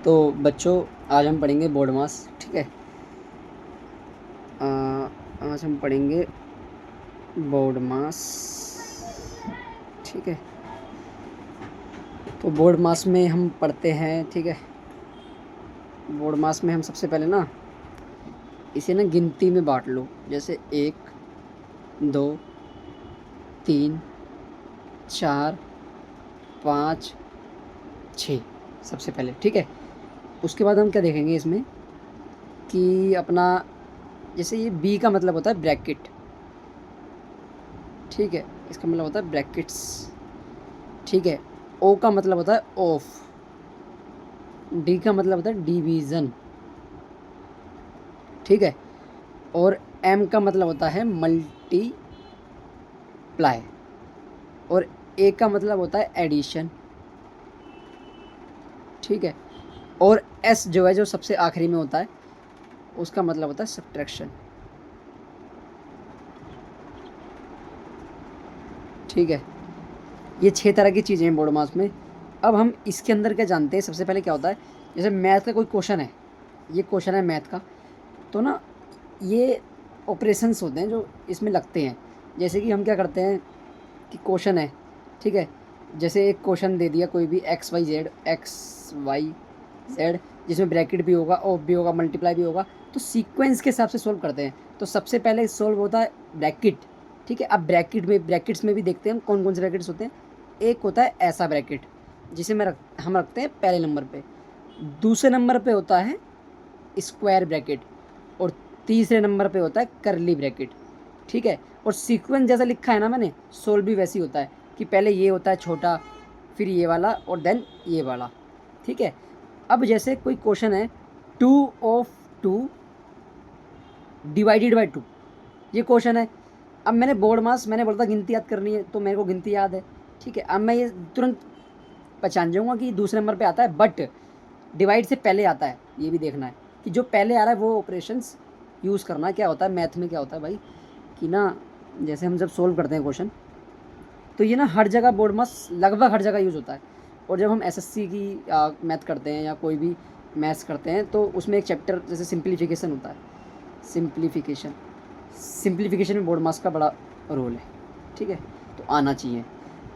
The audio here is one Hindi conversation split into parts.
तो बच्चों आज हम पढ़ेंगे बोर्ड मास, ठीक है। आज हम पढ़ेंगे बोर्ड मास, ठीक है। तो बोर्ड मास में हम पढ़ते हैं, ठीक है। बोर्ड मास में हम सबसे पहले ना इसे ना गिनती में बांट लो, जैसे 1 2 3 4 5 6 सबसे पहले, ठीक है। उसके बाद हम क्या देखेंगे इसमें कि अपना जैसे ये बी का मतलब होता है ब्रैकेट, ठीक है। इसका मतलब होता है ब्रैकेट्स, ठीक है। ओ का मतलब होता है ऑफ, डी का मतलब होता है डिवीज़न, ठीक है। और एम का मतलब होता है मल्टीप्लाई, और ए का मतलब होता है एडिशन, ठीक है। और एस जो है, जो सबसे आखिरी में होता है, उसका मतलब होता है सब्ट्रैक्शन, ठीक है। ये 6 तरह की चीज़ें हैं बोर्ड मास में। अब हम इसके अंदर क्या जानते हैं, सबसे पहले क्या होता है, जैसे मैथ का कोई क्वेश्चन है, ये क्वेश्चन है मैथ का, तो ना ये ऑपरेशंस होते हैं जो इसमें लगते हैं। जैसे कि हम क्या करते हैं कि क्वेश्चन है, ठीक है। जैसे एक क्वेश्चन दे दिया कोई भी एक्स वाई जेड, जिसमें ब्रैकेट भी होगा, ऑफ भी होगा, मल्टीप्लाई भी होगा, तो सीक्वेंस के हिसाब से सोल्व करते हैं। तो सबसे पहले सोल्व होता है ब्रैकेट, ठीक है। अब ब्रैकेट्स में भी देखते हैं हम कौन कौन से ब्रैकेट्स होते हैं। एक होता है ऐसा ब्रैकेट जिसे हम रखते हैं पहले नंबर पे। दूसरे नंबर पे होता है स्क्वायर ब्रैकेट, और तीसरे नंबर पे होता है करली ब्रैकेट, ठीक है। और सीक्वेंस जैसा लिखा है ना मैंने, सोल्व भी वैसे ही होता है कि पहले ये होता है छोटा, फिर ये वाला, और देन ये वाला, ठीक है। अब जैसे कोई क्वेश्चन है 2/2 डिवाइडेड बाई 2, ये क्वेश्चन है। अब मैंने बोर्ड मास, मैंने बोला था गिनती याद करनी है, तो मेरे को गिनती याद है, ठीक है। अब मैं ये तुरंत पहचान जाऊँगा कि दूसरे नंबर पे आता है, बट डिवाइड से पहले आता है, ये भी देखना है कि जो पहले आ रहा है वो ऑपरेशंस यूज़ करना है। क्या होता है मैथ में, क्या होता है भाई कि ना, जैसे हम जब सोल्व करते हैं क्वेश्चन, तो ये ना हर जगह बोर्ड मास लगभग हर जगह यूज़ होता है। और जब हम एसएससी की मैथ करते हैं या कोई भी मैथ्स करते हैं, तो उसमें एक चैप्टर जैसे सिंप्लीफिकेशन होता है, सिंप्लीफिकेशन में बोर्ड मास का बड़ा रोल है, ठीक है। तो आना चाहिए।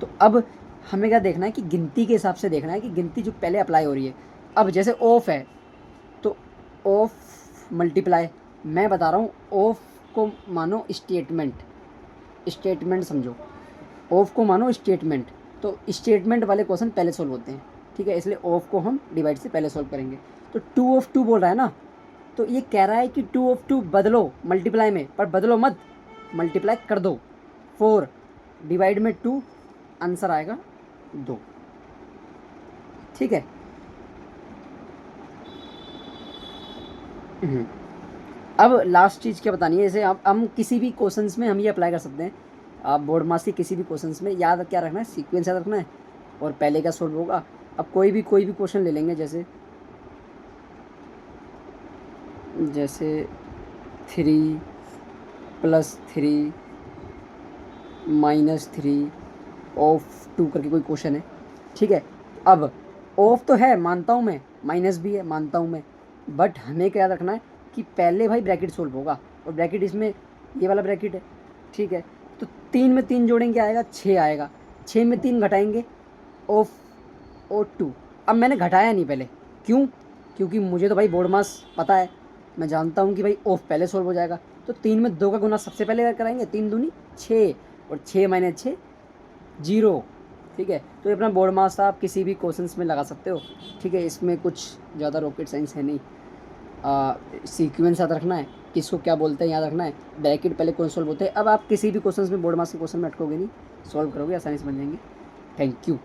तो अब हमें क्या देखना है कि गिनती के हिसाब से देखना है कि गिनती जो पहले अप्लाई हो रही है। अब जैसे ऑफ है तो ऑफ मल्टीप्लाई, मैं बता रहा हूँ ऑफ को मानो स्टेटमेंट समझो, ऑफ को मानो स्टेटमेंट। तो स्टेटमेंट वाले क्वेश्चन पहले सोल्व होते हैं, ठीक है। इसलिए ऑफ को हम डिवाइड से पहले सोल्व करेंगे। तो 2/2 बोल रहा है ना, तो ये कह रहा है कि 2/2 बदलो मल्टीप्लाई में, पर बदलो मत, मल्टीप्लाई कर दो। 4 डिवाइड में 2, आंसर आएगा 2, ठीक है। अब लास्ट चीज़ क्या बतानी है, जैसे अब हम किसी भी क्वेश्चंस में हम ये अप्लाई कर सकते हैं। आप बोर्ड मास के किसी भी क्वेश्चंस में याद क्या रखना है, सीक्वेंस याद रखना है, और पहले क्या सोल्व होगा। अब कोई भी क्वेश्चन ले लेंगे, जैसे 3 + 3 -3 ऑफ 2 करके कोई क्वेश्चन है, ठीक है। अब ऑफ तो है मानता हूँ मैं, माइनस भी है मानता हूँ मैं, बट हमें क्या याद रखना है कि पहले भाई ब्रैकेट सोल्व होगा, और ब्रैकेट इसमें ये वाला ब्रैकेट है, ठीक है। तो 3 में 3 जोड़ेंगे आएगा 6 आएगा, 6 में 3 घटाएंगे ऑफ और 2। अब मैंने घटाया नहीं पहले, क्यों? क्योंकि मुझे तो भाई बोर्ड मास पता है, मैं जानता हूँ कि भाई ऑफ पहले सोल्व हो जाएगा। तो 3 में 2 का गुना सबसे पहले कराएंगे, 3 दूनी 6, और 6 - 6 0, ठीक है। तो ये अपना बोर्ड मास आप किसी भी क्वेश्चंस में लगा सकते हो, ठीक है। इसमें कुछ ज़्यादा रॉकेट साइंस है नहीं। सीक्वेंस याद रखना है, किसको क्या बोलते हैं याद रखना है, ब्रैकेट पहले कौन सोल्व होते हैं। अब आप किसी भी क्वेश्चंस में, बोर्ड मास के क्वेश्चन में अटकोगे नहीं, सॉल्व करोगे, आसानी से बन जाएंगे। Thank you.